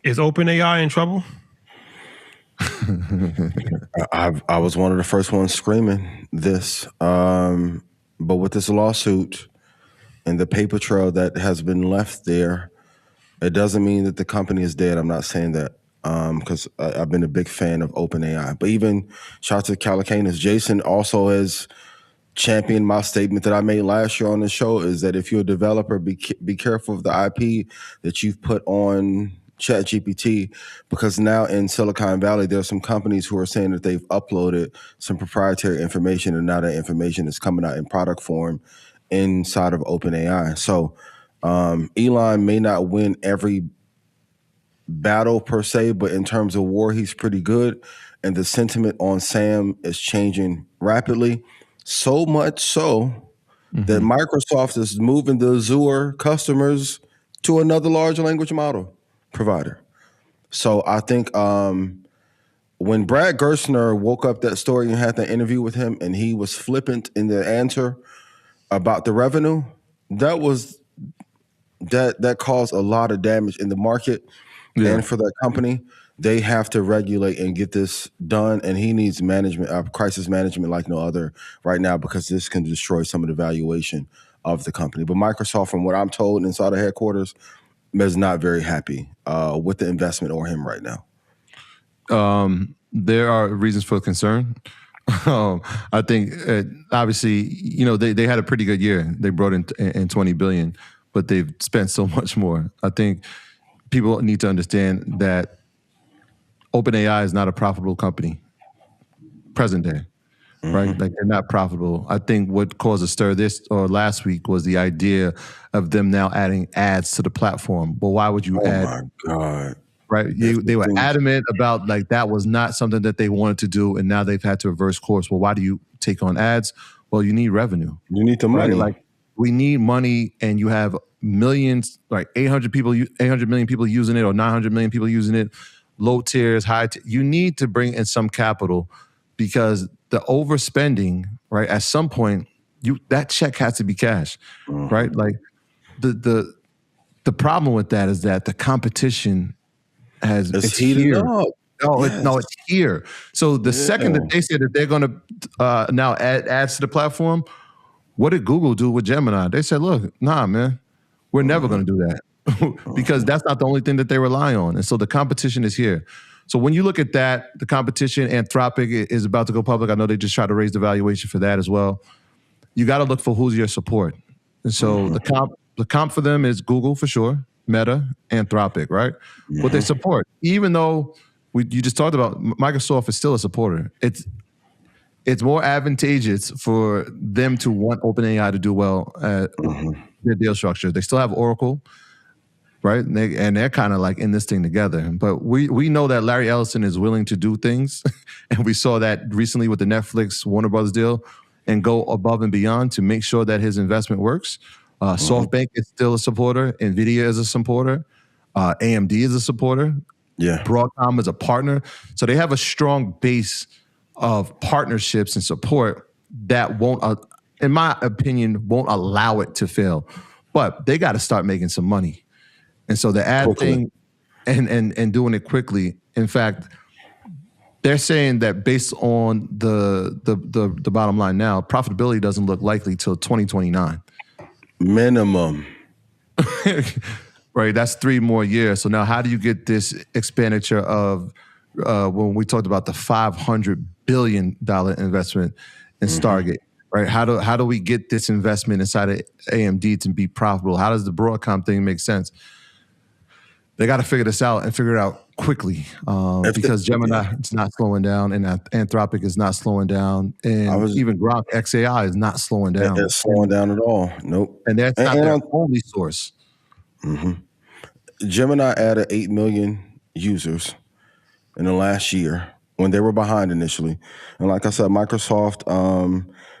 Is OpenAI in trouble? I was one of the first ones screaming this, but with this lawsuit and the paper trail that has been left there, it doesn't mean that the company is dead. I'm not saying that because I've been a big fan of OpenAI. But even shout out to Calacanis, Jason also has championed my statement that I made last year on the show is that if you're a developer, be careful of the IP that you've put on ChatGPT, because now in Silicon Valley, there are some companies who are saying that they've uploaded some proprietary information and now that information is coming out in product form inside of OpenAI. So Elon may not win every battle per se, but in terms of war, he's pretty good. And the sentiment on Sam is changing rapidly. So much so that Microsoft is moving the Azure customers to another large language model provider. So I think when Brad Gerstner woke up that story and had that interview with him and he was flippant in the answer about the revenue, that caused a lot of damage in the market and for that company. They have to regulate and get this done, and he needs management, crisis management like no other right now, because this can destroy some of the valuation of the company. But Microsoft, from what I'm told inside the headquarters, is not very happy with the investment or him right now. There are reasons for concern. I think obviously, they had a pretty good year. They brought in 20 billion, but they've spent so much more. I think people need to understand that OpenAI is not a profitable company, present day, right? Like they're not profitable. I think what caused a stir this or last week was the idea of them now adding ads to the platform. Well, why would you add? Oh my God. Right? They were adamant about like that was not something that they wanted to do, and now they've had to reverse course. Well, why do you take on ads? Well, you need revenue. You need the money. Like we need money, and you have millions, like 800 million people using it, or 900 million people using it. Low tiers, high tiers. You need to bring in some capital because the overspending, right? At some point, that check has to be cashed, right? Like the problem with that is that the competition it's heating here. up. It's here. So the second that they said that they're going to now add ads to the platform, what did Google do with Gemini? They said, look, nah, man, we're never going to do that. Because that's not the only thing that they rely on. And so the competition is here. So when you look at that, the competition, Anthropic is about to go public. I know they just tried to raise the valuation for that as well. You got to look for who's your support. And so the comp for them is Google for sure, Meta, Anthropic, right? What they support. Even though you just talked about Microsoft is still a supporter. It's more advantageous for them to want OpenAI to do well at their deal structure. They still have Oracle, right? And they're kind of like in this thing together. But we know that Larry Ellison is willing to do things. And we saw that recently with the Netflix Warner Brothers deal and go above and beyond to make sure that his investment works. SoftBank is still a supporter. NVIDIA is a supporter. AMD is a supporter. Yeah. Broadcom is a partner. So they have a strong base of partnerships and support that won't, in my opinion, won't allow it to fail. But they got to start making some money. And so the ad thing and doing it quickly. In fact, they're saying that based on the bottom line now, profitability doesn't look likely till 2029. Minimum. Right, that's 3 more years. So now how do you get this expenditure of, when we talked about the $500 billion investment in Stargate, right? How do we get this investment inside of AMD to be profitable? How does the Broadcom thing make sense? They got to figure this out and figure it out quickly because Gemini is not slowing down and Anthropic is not slowing down. And even Grok XAI is not slowing down. It's slowing down at all. Nope. And that's not their only source. Gemini added 8 million users in the last year when they were behind initially. And like I said, Microsoft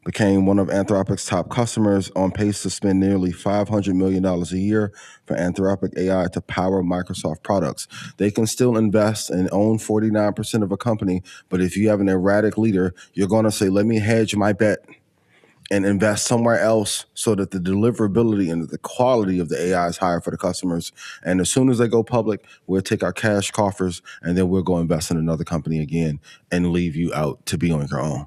became one of Anthropic's top customers, on pace to spend nearly $500 million a year for Anthropic AI to power Microsoft products. They can still invest and own 49% of a company, but if you have an erratic leader, you're going to say, let me hedge my bet and invest somewhere else so that the deliverability and the quality of the AI is higher for the customers. And as soon as they go public, we'll take our cash coffers and then we'll go invest in another company again and leave you out to be on your own.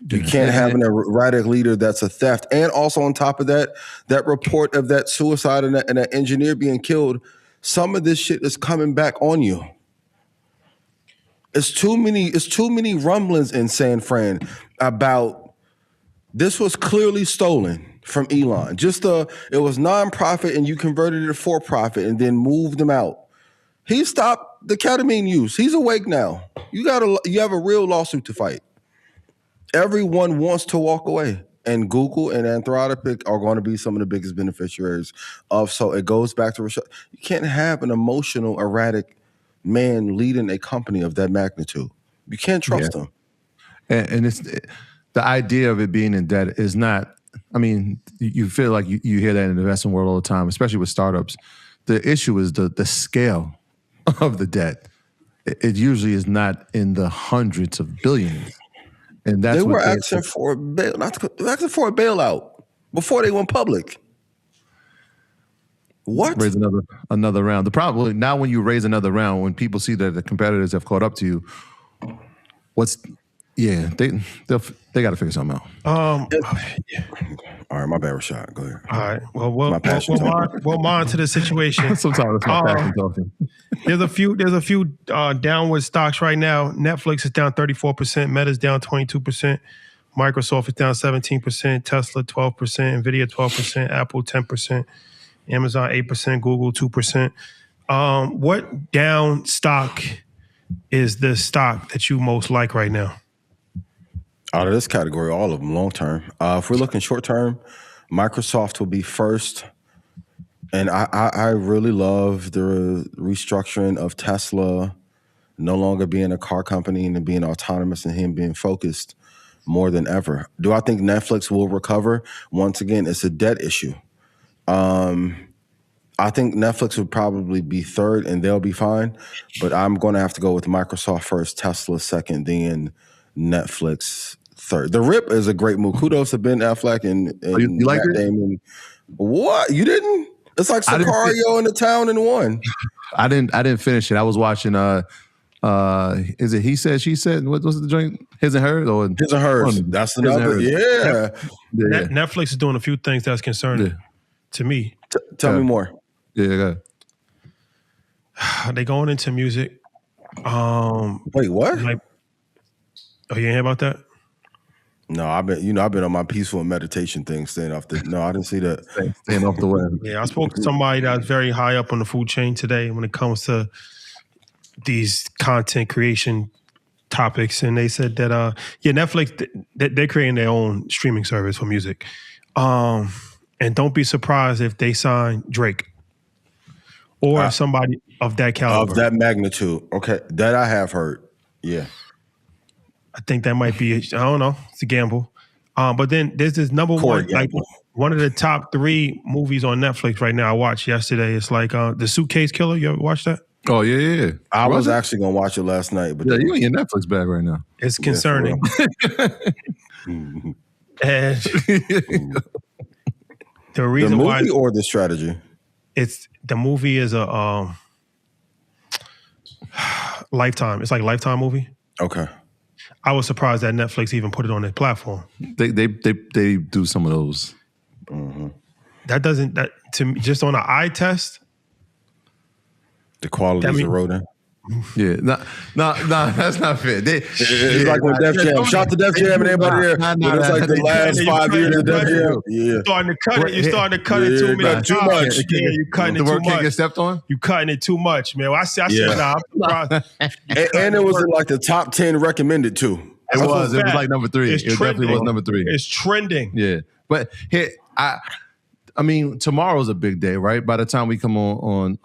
You can't have an erratic leader that's a theft. And also on top of that, that report of that suicide and that engineer being killed, some of this shit is coming back on you. It's too many rumblings in San Fran about this was clearly stolen from Elon. It was nonprofit and you converted it for profit and then moved them out. He stopped the ketamine use. He's awake now. You have a real lawsuit to fight. Everyone wants to walk away. And Google and Anthropic are going to be some of the biggest beneficiaries of. So it goes back to Rashad. You can't have an emotional, erratic man leading a company of that magnitude. You can't trust him. And it's the idea of it being in debt is not, I mean, you feel like you hear that in the investment world all the time, especially with startups. The issue is the scale of the debt. It usually is not in the hundreds of billions. And that's they were asking for a bailout before they went public. What? Raise another round. The problem now when you raise another round, when people see that the competitors have caught up to you, they got to figure something out. All right, my bad, Rashad. Go ahead. All right. Well, we'll monitor the situation. Sometimes it's my passion talking. There's a few downward stocks right now. Netflix is down 34%. Meta's down 22%. Microsoft is down 17%. Tesla 12%. Nvidia 12%. Apple 10%. Amazon 8%. Google 2%. What down stock is the stock that you most like right now? Out of this category, all of them long term. If we're looking short term, Microsoft will be first. And I really love the restructuring of Tesla no longer being a car company and being autonomous and him being focused more than ever. Do I think Netflix will recover? Once again, it's a debt issue. I think Netflix would probably be third and they'll be fine. But I'm going to have to go with Microsoft first, Tesla second, then Netflix third. The RIP is a great move. Kudos to Ben Affleck and you like it? Damon. What? You didn't? It's like Sicario in the town in one. I didn't finish it. I was watching is it He Said, She Said? What was the joint? His and Hers? Or His and Hers. That's another. Yeah. Netflix is doing a few things that's concerning to me. Tell me more. Yeah, go ahead. They going into music. Wait, what? You didn't hear about that? No, I've been on my peaceful meditation thing, staying off the. No, I didn't see that. Staying off the web. Yeah, I spoke to somebody that's very high up on the food chain today when it comes to these content creation topics, and they said that Netflix they're creating their own streaming service for music, and don't be surprised if they sign Drake or somebody of that caliber, of that magnitude. Okay, that I have heard. Yeah. I think that might be, I don't know, it's a gamble. But then there's this number one, like one of the top 3 movies on Netflix right now I watched yesterday. It's like The Suitcase Killer. You ever watched that? Oh, yeah. I was actually going to watch it last night. But you in your Netflix bag right now. It's concerning. And the reason the why. movie or the strategy? The movie is a Lifetime. It's like a Lifetime movie. Okay. I was surprised that Netflix even put it on their platform. They do some of those. Mm-hmm. That to me, just on an eye test, the quality is eroding. Yeah, no, that's not fair. It's like with Def Jam. Shout to Def Jam and everybody there. It's like the last 5 years of Def Jam. Yeah, you're starting to cut it too much. Too much. Yeah, you're cutting it too much. Can't get stepped on. You cutting it too much, man. Well, I said, nah, I'm surprised. and it was in like the top 10 recommended too. It was like number 3. It definitely was number 3. It's trending. Yeah, but here I mean, tomorrow's a big day, right? By the time we come on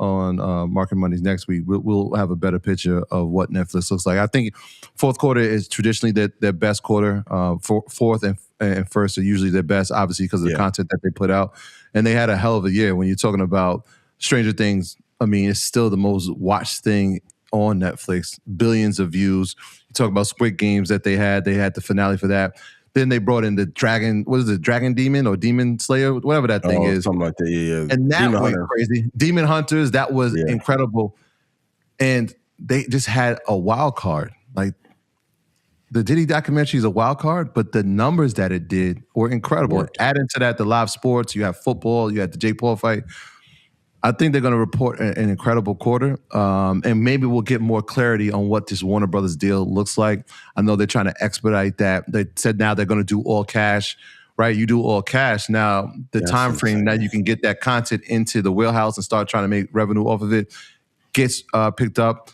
Market Mondays next week, we'll have a better picture of what Netflix looks like. I think fourth quarter is traditionally their best quarter. Fourth and first are usually their best, obviously, because of the content that they put out. And they had a hell of a year. When you're talking about Stranger Things, I mean, it's still the most watched thing on Netflix. Billions of views. You talk about Squid Games that they had the finale for that. Then they brought in the dragon, what is it, Dragon Demon or Demon Slayer, whatever that thing is. Something like that. Yeah. And that Demon went Hunter. crazy. Demon Hunters, that was incredible. And they just had a wild card. Like the Diddy documentary is a wild card, but the numbers that it did were incredible. Add into that the live sports, you have football, you had the Jake Paul fight. I think they're going to report an incredible quarter, and maybe we'll get more clarity on what this Warner Brothers deal looks like. I know they're trying to expedite that. They said now they're going to do all cash, right? You do all cash. Now, the time frame that you can get that content into the wheelhouse and start trying to make revenue off of it gets picked up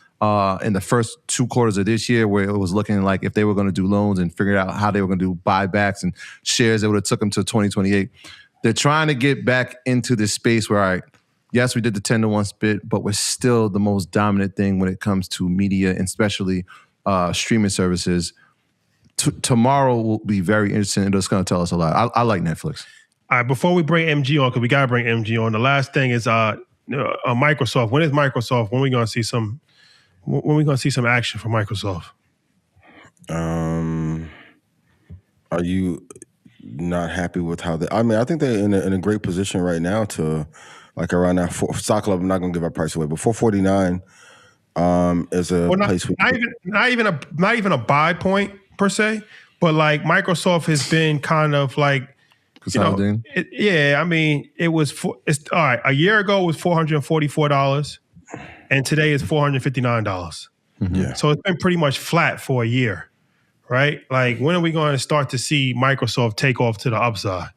in the first 2 quarters of this year, where it was looking like if they were going to do loans and figure out how they were going to do buybacks and shares, it would have took them to 2028. They're trying to get back into this space where, all right, yes, we did the 10-to-1 split, but we're still the most dominant thing when it comes to media, and especially streaming services. Tomorrow will be very interesting, and it's going to tell us a lot. I like Netflix. All right, before we bring MG on, because we got to bring MG on, the last thing is Microsoft. When is Microsoft? When are we going to see some? When are we going to see some action from Microsoft? Are you not happy with how they? I mean, I think they're in a great position right now to. Like around that stock level, I'm not going to give our price away, but 449 is a place we not even a buy point per se, but like Microsoft has been kind of like consolidating. I mean, it's all right. A year ago it was $444, and today is $459. Mm-hmm. Yeah. So it's been pretty much flat for a year, right? Like when are we going to start to see Microsoft take off to the upside?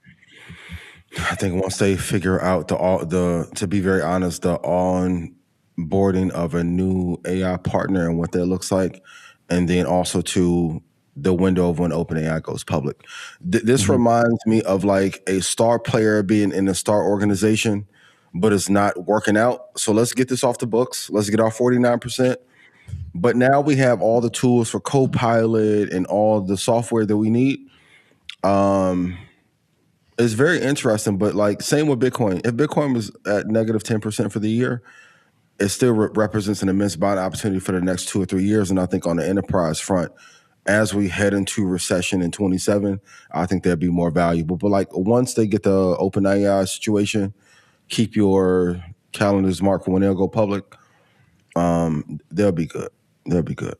I think once they figure out to be very honest, the onboarding of a new AI partner and what that looks like, and then also to the window of when OpenAI goes public. This reminds me of like a star player being in a star organization, but it's not working out. So let's get this off the books. Let's get our 49%. But now we have all the tools for Copilot and all the software that we need. It's very interesting, but like same with Bitcoin. If Bitcoin was at negative 10% for the year, it still represents an immense buying opportunity for the next 2 or 3 years. And I think on the enterprise front, as we head into recession in 27, I think they'll be more valuable. But like once they get the OpenAI situation, keep your calendars marked for when they'll go public. They'll be good. They'll be good.